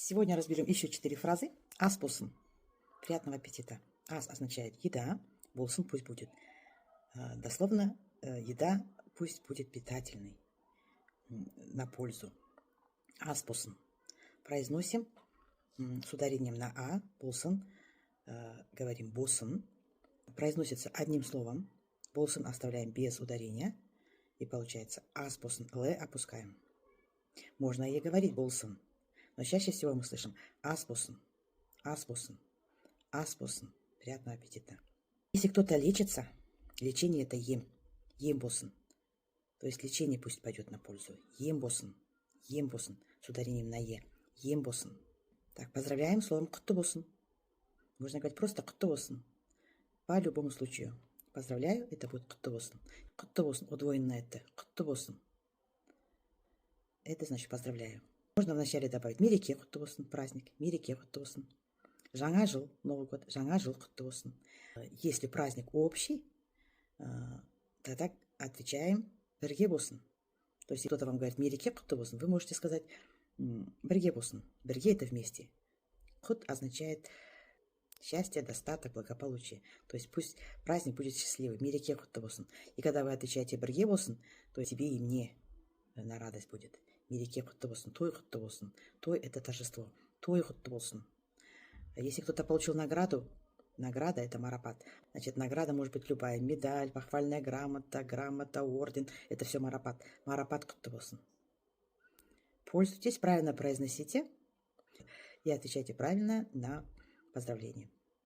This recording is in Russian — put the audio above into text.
Сегодня разберем еще 4 фразы. Ас болсын. Приятного аппетита. Ас означает еда, болсын пусть будет. Дословно еда пусть будет питательной, на пользу. Ас болсын. Произносим с ударением на а, болсын. Говорим болсын. Произносится одним словом. Болсын оставляем без ударения. И получается ас болсын. Л опускаем. Можно и говорить болсын. Но чаще всего мы слышим ас болсын, ас болсын, ас болсын. Приятного аппетита. Если кто-то лечится, лечение это ем болсын. То есть лечение пусть пойдет на пользу. Ем болсын с ударением на е. Ем болсын. Так, поздравляем словом құтты болсын. Можно говорить просто құтты болсын. По любому случаю. Поздравляю, это будет құтты болсын. Құтты болсын, удвоено это. Құтты болсын. Это значит поздравляю. Можно вначале добавить мереке құтты болсын, праздник, мереке құтты болсын. Жаңа жыл, Новый год, жаңа жыл құтты болсын. Если праздник общий, тогда отвечаем бірге болсын. То есть, если кто-то вам говорит мереке құтты болсын, вы можете сказать бірге болсын. Бірге это вместе. Құт означает счастье, достаток, благополучие. То есть пусть праздник будет счастливый, мереке құтты болсын. И когда вы отвечаете бірге болсын, то тебе и мне на радость будет. Мереке құтты болсын, той құтты болсын. Той это торжество. Той құтты болсын. Если кто-то получил награду, награда это марапат. Значит, награда может быть любая. Медаль, похвальная грамота, орден. Это все марапат. Марапат құтты болсын. Пользуйтесь, правильно произносите и отвечайте правильно на поздравления.